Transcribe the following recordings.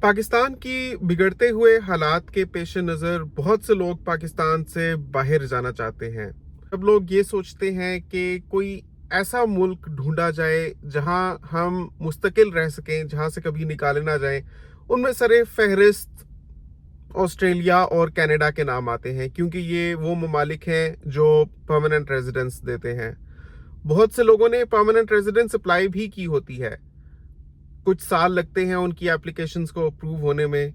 पाकिस्तान की बिगड़ते हुए हालात के पेश नज़र बहुत से लोग पाकिस्तान से बाहर जाना चाहते हैं। सब लोग ये सोचते हैं कि कोई ऐसा मुल्क ढूंढा जाए जहां हम मुस्तकिल रह सकें, जहां से कभी निकाले ना जाए। उनमें सरे फहरिस्त ऑस्ट्रेलिया और कनाडा के नाम आते हैं, क्योंकि ये वो ममालिक हैं जो परमानेंट रेजिडेंस देते हैं। बहुत से लोगों ने परमानेंट रेजिडेंस अप्लाई भी की होती है। कुछ साल लगते हैं उनकी एप्लीकेशंस को अप्रूव होने में,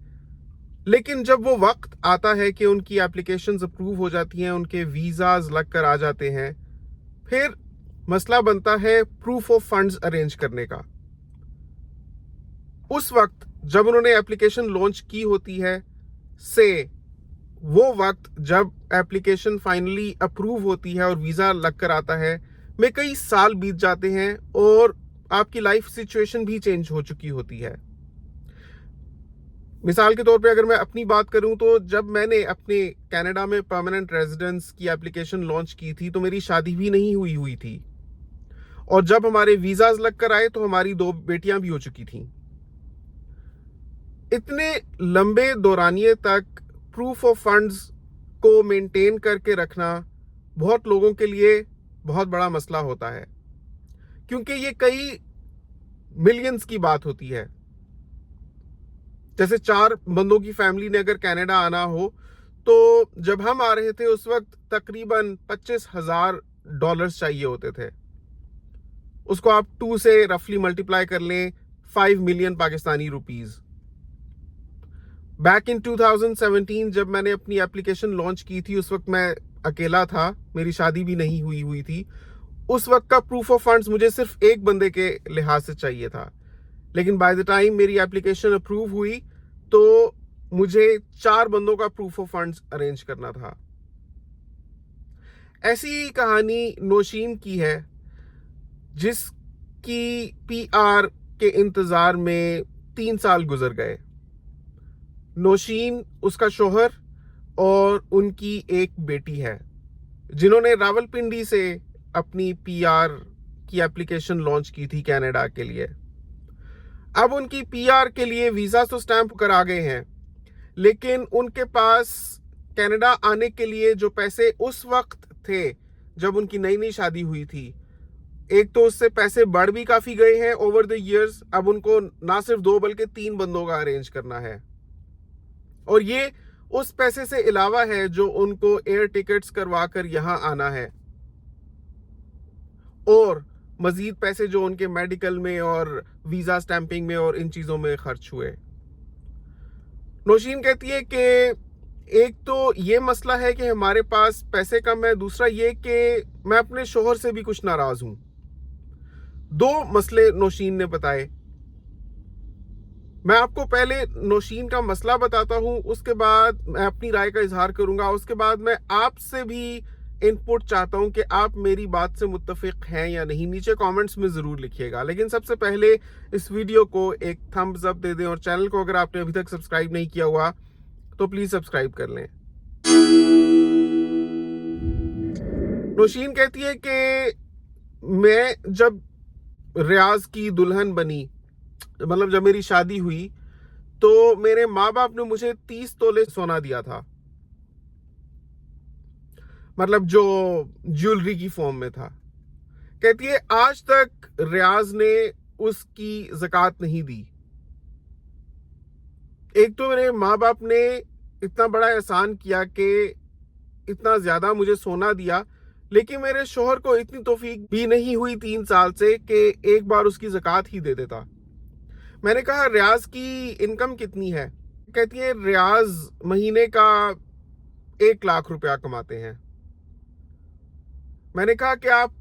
लेकिन जब वो वक्त आता है कि उनकी एप्लीकेशंस अप्रूव हो जाती हैं, उनके वीज़ाज लग कर आ जाते हैं, फिर मसला बनता है प्रूफ ऑफ फंड्स अरेंज करने का। उस वक्त जब उन्होंने एप्लीकेशन लॉन्च की होती है से वो वक्त जब एप्लीकेशन फाइनली अप्रूव होती है और वीज़ा लग कर आता है, में कई साल बीत जाते हैं और आपकी लाइफ सिचुएशन भी चेंज हो चुकी होती है। मिसाल के तौर पे अगर मैं अपनी बात करूं तो जब मैंने अपने कनाडा में परमानेंट रेजिडेंस की एप्लीकेशन लॉन्च की थी तो मेरी शादी भी नहीं हुई थी, और जब हमारे वीज़ाज लग कर आए तो हमारी 2 बेटियां भी हो चुकी थीं। इतने लंबे दौरानिए तक प्रूफ ऑफ फंड्स को मेंटेन करके रखना बहुत लोगों के लिए बहुत बड़ा मसला होता है, क्योंकि ये कई मिलियंस की बात होती है। जैसे 4 बंदों की फैमिली ने अगर कनाडा आना हो, तो जब हम आ रहे थे उस वक्त तकरीबन $25,000 चाहिए होते थे। उसको आप 2 से रफली मल्टीप्लाई कर लें, 5 million Pakistani rupees. Back in 2017 जब मैंने अपनी एप्लीकेशन लॉन्च की थी, उस वक्त मैं अकेला था, मेरी शादी भी नहीं हुई थी। उस वक्त का प्रूफ ऑफ फंड्स मुझे सिर्फ एक बंदे के लिहाज से चाहिए था, लेकिन बाय द टाइम मेरी एप्लीकेशन अप्रूव हुई तो मुझे 4 बंदों का प्रूफ ऑफ फंड्स अरेंज करना था। ऐसी ही कहानी नौशीन की है, जिसकी पीआर के इंतजार में 3 साल गुजर गए। नौशीन, उसका शोहर और उनकी एक बेटी है, जिन्होंने रावलपिंडी से अपनी पीआर की एप्लीकेशन लॉन्च की थी कनाडा के लिए। अब उनकी पीआर के लिए वीज़ा तो स्टैंप कर आ गए हैं, लेकिन उनके पास कनाडा आने के लिए जो पैसे उस वक्त थे जब उनकी नई नई शादी हुई थी, एक तो उससे पैसे बढ़ भी काफ़ी गए हैं ओवर द ईयर्स। अब उनको ना सिर्फ 2 बल्कि 3 बंदों का अरेंज करना है, और ये उस पैसे से अलावा है जो उनको एयर टिकट्स करवा कर यहाँ आना है, और मजीद पैसे जो उनके मेडिकल में और वीज़ा स्टैंपिंग में और इन चीज़ों में खर्च हुए। नौशीन कहती है कि एक तो ये मसला है कि हमारे पास पैसे कम है, दूसरा ये कि मैं अपने शोहर से भी कुछ नाराज़ हूँ। 2 मसले नौशीन ने बताए। मैं आपको पहले नौशीन का मसला बताता हूँ, उसके बाद मैं अपनी राय का इजहार करूँगा। उसके बाद मैं आपसे भी इनपुट चाहता हूं कि आप मेरी बात से मुत्तफिक हैं या नहीं। नीचे कमेंट्स में ज़रूर लिखिएगा। लेकिन सबसे पहले इस वीडियो को एक थम्स अप दे दें, और चैनल को अगर आपने अभी तक सब्सक्राइब नहीं किया हुआ तो प्लीज़ सब्सक्राइब कर लें। नौशीन कहती है कि मैं जब रियाज की दुल्हन बनी, मतलब जब मेरी शादी हुई, तो मेरे माँ बाप ने मुझे 30 तोले सोना दिया था, मतलब जो ज्वेलरी की फॉर्म में था। कहती है आज तक रियाज ने उसकी ज़कात नहीं दी। एक तो मेरे माँ बाप ने इतना बड़ा एहसान किया कि इतना ज़्यादा मुझे सोना दिया, लेकिन मेरे शोहर को इतनी तौफीक भी नहीं हुई 3 साल से कि एक बार उसकी ज़कात ही दे देता। मैंने कहा रियाज की इनकम कितनी है? कहती है रियाज महीने का 1 लाख रुपया कमाते हैं। मैंने कहा कि आप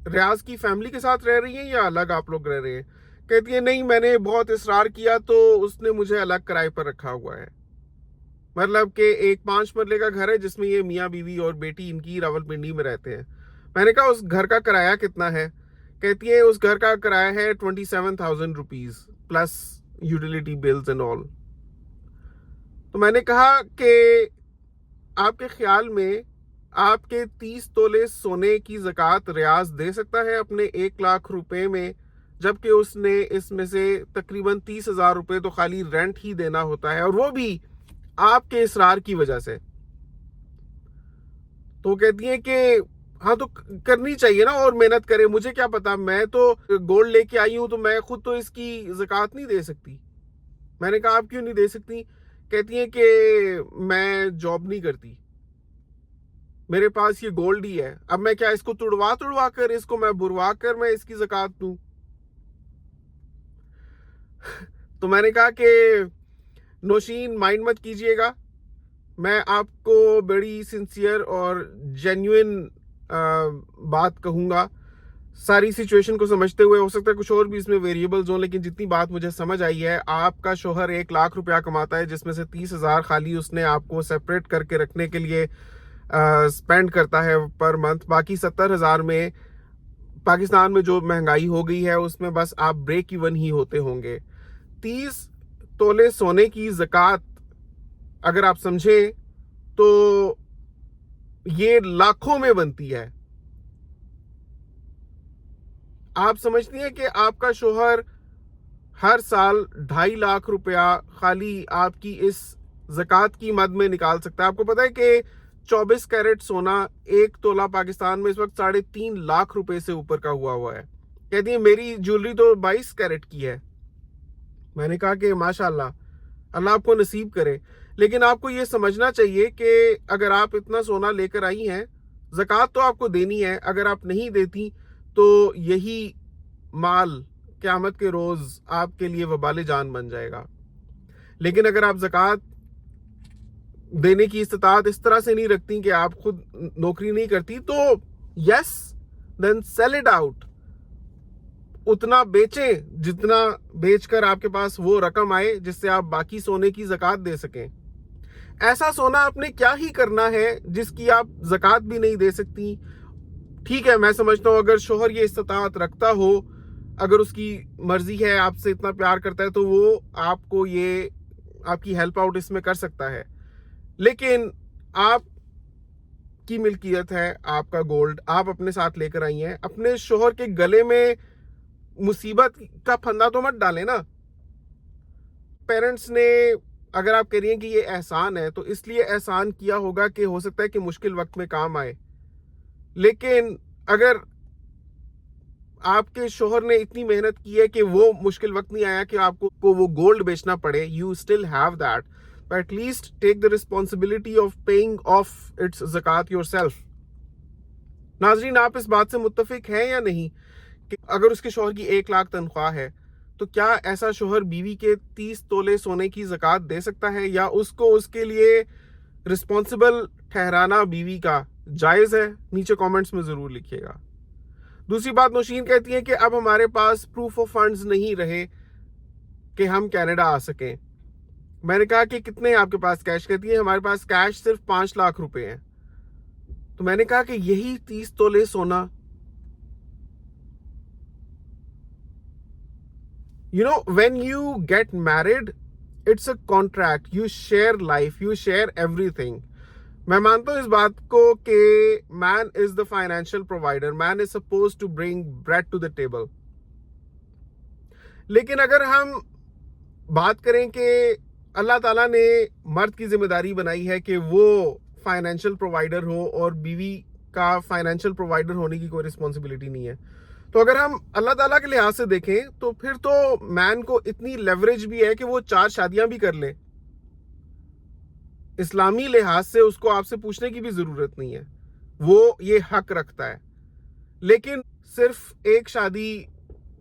रियाज की फैमिली के साथ रह रही हैं या अलग आप लोग रह रहे हैं? कहती है नहीं, मैंने बहुत इसरार किया तो उसने मुझे अलग किराए पर रखा हुआ है। मतलब कि एक 5 मरले का घर है जिसमें ये मियाँ बीवी और बेटी इनकी रावलपिंडी में रहते हैं। मैंने कहा उस घर का किराया कितना है? कहती है उस घर का किराया है 27,000 rupees plus utility bills and all. तो मैंने कहा कि आपके ख्याल में आपके 30 तोले सोने की ज़कात रियाज दे सकता है अपने 1 लाख रुपए में, जबकि उसने इसमें से तकरीबन 30,000 रुपये तो खाली रेंट ही देना होता है, और वो भी आपके इसरार की वजह से। तो कहती है कि हाँ तो करनी चाहिए ना, और मेहनत करे, मुझे क्या पता, मैं तो गोल्ड लेके आई हूं तो मैं खुद तो इसकी ज़कात नहीं दे सकती। मैंने कहा आप क्यों नहीं दे सकती? कहती है कि मैं जॉब नहीं करती, मेरे पास ये गोल्ड ही है, अब मैं क्या इसको तुड़वा तुड़वा कर, इसको मैं बुरवा कर मैं इसकी ज़कात दूं? तो मैंने कहा कि नौशीन माइंड मत कीजिएगा, मैं आपको बड़ी सिंसियर और जेन्युइन बात कहूँगा, सारी सिचुएशन को समझते हुए। हो सकता है कुछ और भी इसमें वेरिएबल्स हों, लेकिन जितनी बात मुझे समझ आई है, आपका शोहर 1 लाख रुपया कमाता है, जिसमें से 30,000 खाली उसने आपको सेपरेट करके रखने के लिए स्पेंड करता है पर मंथ। बाकी 70,000 में पाकिस्तान में जो महंगाई हो गई है उसमें बस आप ब्रेक इवन ही होते होंगे। 30 तोले सोने की ज़कात अगर आप समझे तो ये लाखों में बनती है। आप समझती हैं कि आपका शोहर हर साल 2.5 लाख रुपया खाली आपकी इस ज़कात की मद में निकाल सकता है। आपको पता है कि 24 कैरेट सोना 1 तोला पाकिस्तान में इस वक्त 3.5 लाख रुपए से ऊपर का हुआ है। कहती है मेरी ज्वेलरी तो 22 कैरेट की है। मैंने कहा कि माशाल्लाह, अल्लाह आपको नसीब करे, लेकिन आपको ये समझना चाहिए कि अगर आप इतना सोना लेकर आई हैं, ज़कात तो आपको देनी है, अगर आप नहीं देती तो यही माल क़यामत के रोज़ आपके लिए वबाले जान बन जाएगा। लेकिन अगर आप ज़कात देने की इस्तिताअत इस तरह से नहीं रखती कि आप खुद नौकरी नहीं करती, तो yes, then sell it out, उतना बेचें जितना बेचकर आपके पास वो रकम आए जिससे आप बाकी सोने की ज़कात दे सकें। ऐसा सोना आपने क्या ही करना है जिसकी आप ज़कात भी नहीं दे सकती। ठीक है, मैं समझता हूँ अगर शोहर ये इस्तिताअत रखता हो, अगर उसकी मर्जी है, आपसे इतना प्यार करता है, तो वो आपको ये आपकी हेल्प आउट इसमें कर सकता है। लेकिन आप की मिल्कियत है, आपका गोल्ड आप अपने साथ लेकर आई हैं, अपने शोहर के गले में मुसीबत का फंदा तो मत डालें ना। पेरेंट्स ने, अगर आप कह रही हैं कि ये एहसान है, तो इसलिए एहसान किया होगा कि हो सकता है कि मुश्किल वक्त में काम आए। लेकिन अगर आपके शोहर ने इतनी मेहनत की है कि वो मुश्किल वक्त नहीं आया कि आपको वो गोल्ड बेचना पड़े, you still have that, but at least take the responsibility of paying off its ज़कात योरसेल्फ। नाजरीन, आप इस बात से मुत्तफिक हैं या नहीं कि अगर उसके शोहर की 1 लाख तनख्वाह है, तो क्या ऐसा शोहर बीवी के 30 तोले सोने की ज़कात दे सकता है, या उसको उसके लिए रिस्पॉन्सिबल ठहराना बीवी का जायज़ है? नीचे कमेंट्स में ज़रूर लिखिएगा। दूसरी बात, नौशीन कहती है कि अब हमारे पास प्रूफ ऑफ फंड्स नहीं रहे कि हम कनाडा आ सकें। मैंने कहा कि कितने आपके पास कैश? कहती है हमारे पास कैश सिर्फ 5 लाख रुपए हैं। तो मैंने कहा कि यही 30 तोले सोना, you know, when you get married, it's a contract, you share life, you share everything. मैं मानता हूँ इस बात को कि man is the financial provider, man is suppose to bring bread to the table. लेकिन अगर हम बात करें कि अल्लाह ताला ने मर्द की जिम्मेदारी बनाई है कि वो फाइनेंशियल प्रोवाइडर हो और बीवी का फाइनेंशियल प्रोवाइडर होने की कोई रिस्पॉन्सिबिलिटी नहीं है, तो अगर हम अल्लाह ताला के लिहाज से देखें तो फिर तो मैन को इतनी लेवरेज भी है कि वो 4 शादियां भी कर ले। इस्लामी लिहाज से उसको आपसे पूछने की भी जरूरत नहीं है, वो ये हक रखता है। लेकिन सिर्फ एक शादी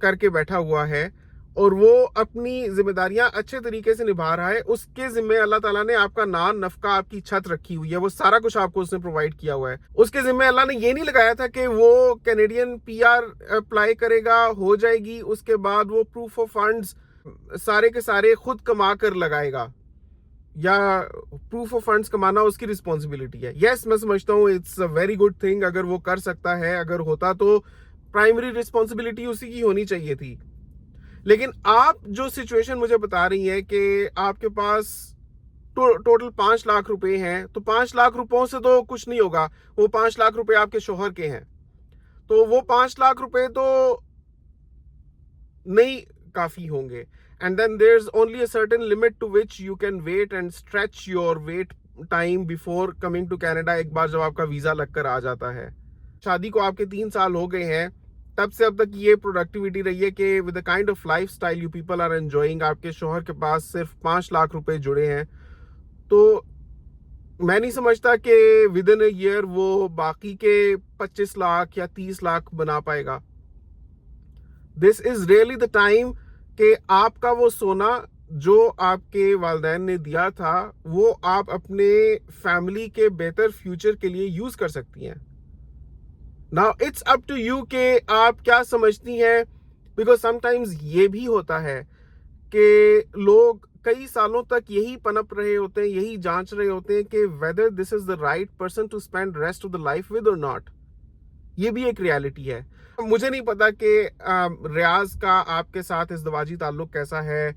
करके बैठा हुआ है और वो अपनी जिम्मेदारियां अच्छे तरीके से निभा रहा है, उसके जिम्मे अल्लाह ताला ने आपका नान नफका, आपकी छत रखी हुई है, वो सारा कुछ आपको उसने प्रोवाइड किया हुआ है। उसके जिम्मे अल्लाह ने ये नहीं लगाया था कि वो कैनेडियन पीआर अप्लाई करेगा, हो जाएगी, उसके बाद वो प्रूफ ऑफ फंड्स सारे के सारे खुद कमा कर लगाएगा, या प्रूफ ऑफ फंड्स कमाना उसकी रिस्पॉन्सिबिलिटी है। यस, मैं समझता हूँ it's a very good thing अगर वो कर सकता है, अगर होता तो प्राइमरी रिस्पॉन्सिबिलिटी उसी की होनी चाहिए थी। लेकिन आप जो सिचुएशन मुझे बता रही है कि आपके पास टोटल 5 लाख रुपए हैं, तो 5 लाख रुपयों से तो कुछ नहीं होगा, वो 5 लाख रुपए आपके शोहर के हैं, तो वो 5 लाख रुपए तो नहीं काफ़ी होंगे। And then there is only a certain limit to which you can wait and stretch your wait time before coming to Canada, एक बार जब आपका वीज़ा लगकर आ जाता है। शादी को आपके 3 साल हो गए हैं, तब से अब तक ये प्रोडक्टिविटी रही है कि with the kind of life style you people are enjoying, आपके शोहर के पास सिर्फ 5 लाख रुपए जुड़े हैं। तो मैं नहीं समझता कि विद इन अ ईयर वो बाकी के 25 लाख या 30 लाख बना पाएगा। This is really the time कि आपका वो सोना जो आपके वालिदैन ने दिया था, वो आप अपने फैमिली के बेहतर फ्यूचर के लिए यूज कर सकती हैं। Now it's up to you कि आप क्या समझती हैं, बिकॉज समटाइम्स ये भी होता है कि लोग कई सालों तक यही पनप रहे होते हैं, यही जांच रहे होते हैं कि whether this is the right person to spend rest of the life with और नॉट। ये भी एक रियलिटी है। मुझे नहीं पता कि रियाज का आपके साथ इज़्दवाजी ताल्लुक कैसा है,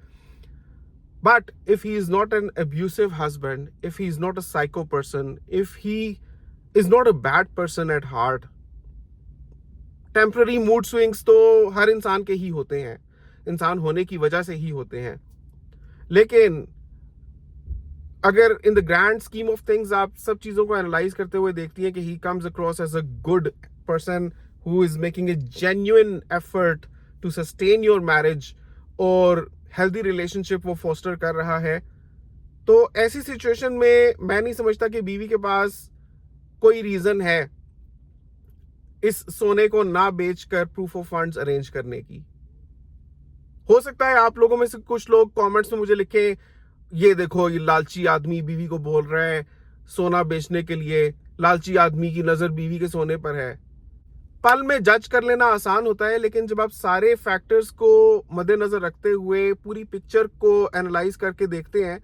but if he is not an abusive husband, if he is not a psycho person, if he is not a bad person at heart, temporary mood swings तो हर इंसान के ही होते हैं, इंसान होने की वजह से ही होते हैं। लेकिन अगर in the grand scheme of things आप सब चीज़ों को एनालाइज करते हुए देखती हैं कि he comes across as a good person who is making a genuine effort to sustain your marriage और हेल्दी रिलेशनशिप वो फोस्टर कर रहा है, तो ऐसी सिचुएशन में मैं नहीं समझता कि बीवी के पास कोई रीज़न है इस सोने को ना बेचकर प्रूफ ऑफ फंड्स अरेंज करने की। हो सकता है आप लोगों में से कुछ लोग कमेंट्स में मुझे लिखे, ये देखो ये लालची आदमी बीवी को बोल रहा है सोना बेचने के लिए, लालची आदमी की नजर बीवी के सोने पर है। पल में जज कर लेना आसान होता है, लेकिन जब आप सारे फैक्टर्स को मद्देनजर रखते हुए पूरी पिक्चर को एनालाइज करके देखते हैं,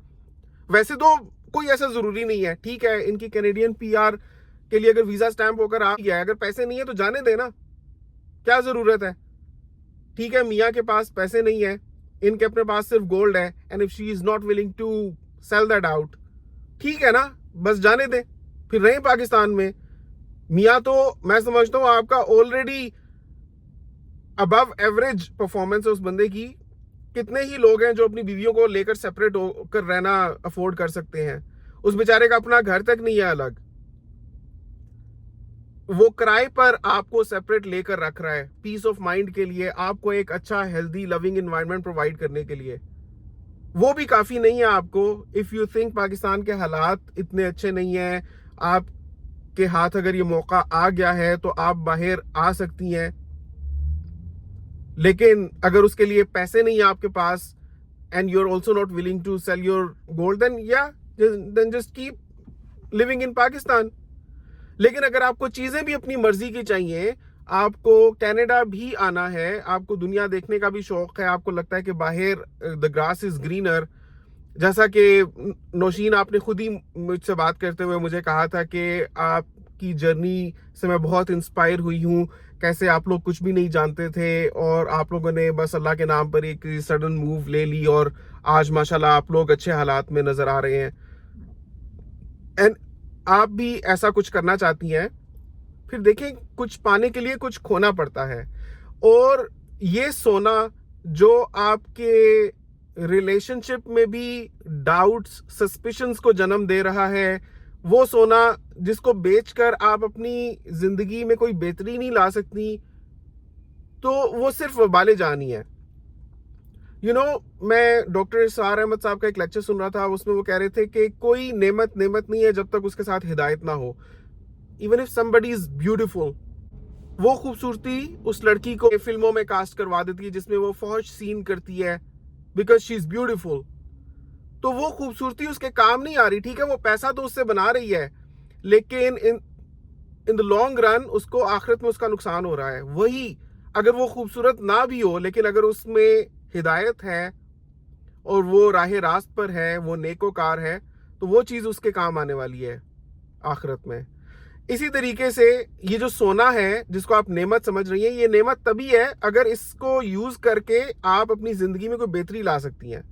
वैसे तो कोई ऐसा जरूरी नहीं है। ठीक है, इनकी कैनेडियन पीआर के लिए अगर वीजा स्टैंप होकर आ गया है, अगर पैसे नहीं है तो जाने देना, क्या जरूरत है। ठीक है, मियाँ के पास पैसे नहीं है, इनके अपने पास सिर्फ गोल्ड है, and if she is not willing to sell that out, ठीक है ना, बस जाने दें, फिर रहें पाकिस्तान में। मियाँ तो मैं समझता हूँ आपका ऑलरेडी अबव एवरेज परफॉर्मेंस है उस बंदे की। कितने ही लोग हैं जो अपनी बीवियों को लेकर सेपरेट होकर रहना अफोर्ड कर सकते हैं। उस बेचारे का अपना घर तक नहीं है अलग, वो किराए पर आपको सेपरेट लेकर रख रहा है पीस ऑफ माइंड के लिए, आपको एक अच्छा हेल्दी लविंग एनवायरनमेंट प्रोवाइड करने के लिए। वो भी काफ़ी नहीं है आपको। इफ़ यू थिंक पाकिस्तान के हालात इतने अच्छे नहीं हैं, आपके हाथ अगर ये मौका आ गया है तो आप बाहर आ सकती हैं, लेकिन अगर उसके लिए पैसे नहीं है आपके पास and you are also not willing to sell your gold, then just keep living in Pakistan. लेकिन अगर आपको चीज़ें भी अपनी मर्जी की चाहिए, आपको कनाडा भी आना है, आपको दुनिया देखने का भी शौक है, आपको लगता है कि बाहर द ग्रास इज ग्रीनर, जैसा कि नौशीन आपने खुद ही मुझसे बात करते हुए मुझे कहा था कि आपकी जर्नी से मैं बहुत इंस्पायर हुई हूँ, कैसे आप लोग कुछ भी नहीं जानते थे और आप लोगों ने बस अल्लाह के नाम पर एक सडन मूव ले ली और आज माशाल्लाह आप लोग अच्छे हालात में नज़र आ रहे हैं। एंड आप भी ऐसा कुछ करना चाहती हैं। फिर देखें, कुछ पाने के लिए कुछ खोना पड़ता है, और ये सोना जो आपके रिलेशनशिप में भी डाउट्स, सस्पिशंस को जन्म दे रहा है, वो सोना जिसको बेचकर आप अपनी जिंदगी में कोई बेहतरी नहीं ला सकती, तो वो सिर्फ वबाले जानी है। मैं डॉक्टर इसार अहमद साहब का एक लेक्चर सुन रहा था, उसमें वो कह रहे थे कि कोई नेमत नहीं है जब तक उसके साथ हिदायत ना हो। Even if somebody is beautiful, वो खूबसूरती उस लड़की को फिल्मों में कास्ट करवा देती है जिसमें वो फौज सीन करती है बिकॉज शी इज ब्यूटीफुल, तो वो खूबसूरती उसके काम नहीं आ रही। ठीक है, वो पैसा तो उससे बना रही है, लेकिन इन द लॉन्ग रन उसको आखिरत में उसका नुकसान हो रहा है। वही अगर वो खूबसूरत ना भी हो, लेकिन अगर उसमें हिदायत है और वो राह रास्त पर है, वो नेकोकार है, तो वो चीज़ उसके काम आने वाली है आखिरत में। इसी तरीके से ये जो सोना है जिसको आप नेमत समझ रही हैं, ये नेमत तभी है अगर इसको यूज़ करके आप अपनी ज़िंदगी में कोई बेहतरी ला सकती हैं।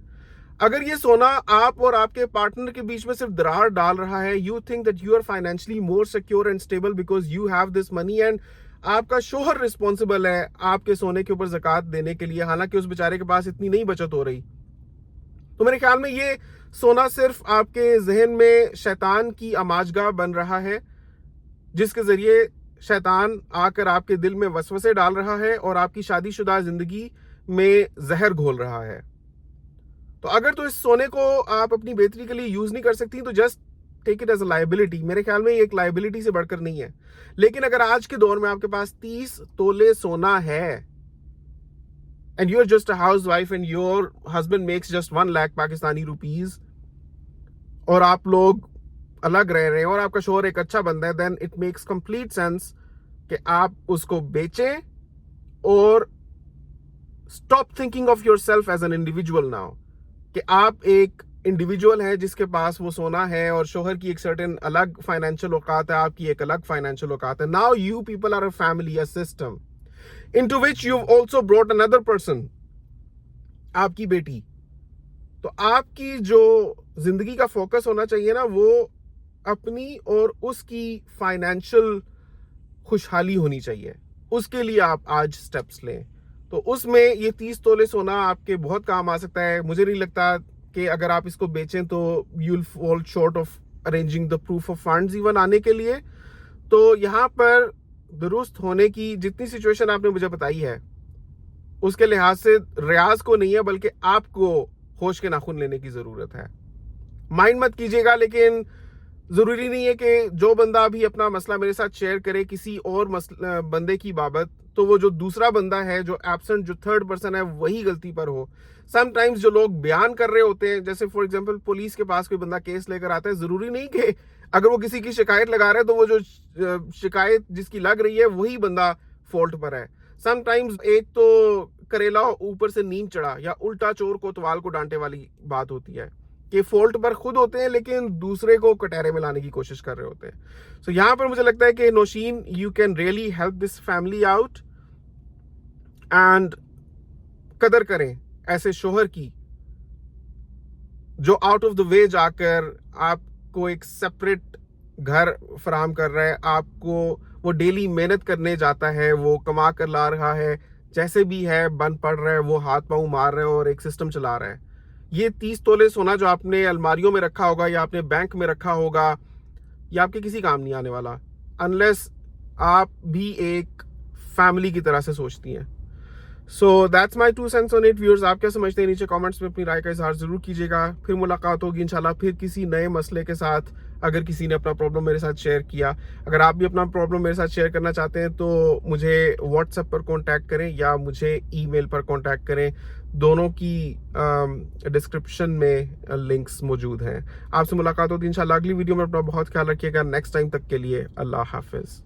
अगर ये सोना आप और आपके पार्टनर के बीच में सिर्फ दरार डाल रहा है, you think that you are financially more secure and stable because you have this money, and आपका शोहर रिस्पॉन्सिबल है आपके सोने के ऊपर ज़कात देने के लिए, हालांकि उस बेचारे के पास इतनी नहीं बचत हो रही। तो मेरे ख्याल में ये सोना सिर्फ आपके जहन में शैतान की आमाजगाह बन रहा है, जिसके ज़रिए शैतान आकर आपके दिल में वसवसे डाल रहा है और आपकी शादीशुदा ज़िंदगी में जहर घोल रहा है। तो अगर तो इस सोने को आप अपनी बेहतरी के लिए यूज़ नहीं कर सकती तो just take it as a liability. मेरे ख्याल में ये एक लाइबिलिटी से बढ़कर नहीं है। लेकिन अगर आज के दौर में आपके पास 30 तोले सोना है and you are just a house wife and your husband makes just 1 lakh Pakistani rupees और आप लोग अलग रह रहे हैं और आपका शोहर एक अच्छा बंदा है, then it makes complete sense कि आप उसको बेचें और stop thinking of yourself as an individual now, कि आप एक इंडिविजुअल है जिसके पास वो सोना है और शोहर की एक सर्टेन अलग फाइनेंशियल औकात है, आपकी एक अलग फाइनेंशियल औकात है। Now you people are a family, a system into which you also brought another person, आपकी बेटी। तो आपकी जो जिंदगी का फोकस होना चाहिए ना, वो अपनी और उसकी फाइनेंशियल खुशहाली होनी चाहिए। उसके लिए आप आज स्टेप्स लें। तो उसमें ये 30 तोले सोना आपके बहुत काम आ सकता है। मुझे नहीं लगता कि अगर आप इसको बेचें तो you will fall short of arranging the proof of funds even आने के लिए। तो यहाँ पर दुरुस्त होने की जितनी सिचुएशन आपने मुझे बताई है, उसके लिहाज से रियाज को नहीं है बल्कि आपको होश के नाखून लेने की ज़रूरत है। माइंड मत कीजिएगा, लेकिन ज़रूरी नहीं है कि जो बंदा अभी अपना मसला मेरे साथ शेयर करे किसी और बंदे की बाबत, तो वो जो दूसरा बंदा है, जो एब्सेंट, जो थर्ड पर्सन है, वही गलती पर हो। समटाइम्स जो लोग बयान कर रहे होते हैं, जैसे फॉर एग्जांपल पुलिस के पास कोई बंदा केस लेकर आता है, ज़रूरी नहीं कि अगर वो किसी की शिकायत लगा रहा है तो वो जो शिकायत जिसकी लग रही है वही बंदा फॉल्ट पर है। समटाइम्स एक तो करेला ऊपर से नीम चढ़ा या उल्टा चोर कोतवाल को डांटे वाली बात होती है कि फॉल्ट पर खुद होते हैं लेकिन दूसरे को कटहरे में लाने की कोशिश कर रहे होते हैं। सो यहाँ पर मुझे लगता है कि Nausheen, you can really help this family out and कदर करें ऐसे शोहर की जो आउट ऑफ द वे जाकर आपको एक सेपरेट घर फराहम कर रहा है, आपको वो डेली मेहनत करने जाता है, वो कमा कर ला रहा है, जैसे भी है बन पड़ रहा है, वो हाथ पांव मार रहे हैं और एक सिस्टम चला रहा है। ये 30 तोले सोना जो आपने अलमारियों में रखा होगा या आपने बैंक में रखा होगा, ये आपके किसी काम नहीं आने वाला अनलेस आप भी एक फैमिली की तरह से सोचती हैं। So that's my 2 cents on it. Viewers, आप क्या समझते हैं? नीचे कमेंट्स में अपनी राय का इजहार जरूर कीजिएगा। फिर मुलाकात होगी इंशाल्लाह फिर किसी नए मसले के साथ। अगर किसी ने अपना प्रॉब्लम मेरे साथ शेयर किया, अगर आप भी अपना प्रॉब्लम मेरे साथ शेयर करना चाहते हैं तो मुझे व्हाट्सएप पर कांटेक्ट करें या मुझे ईमेल पर कांटेक्ट करें। दोनों की डिस्क्रिप्शन में लिंक्स मौजूद हैं। आपसे मुलाकात होगी इंशाल्लाह अगली वीडियो में। अपना बहुत ख्याल रखिएगा। नेक्स्ट टाइम तक के लिए अल्लाह हाफिज़।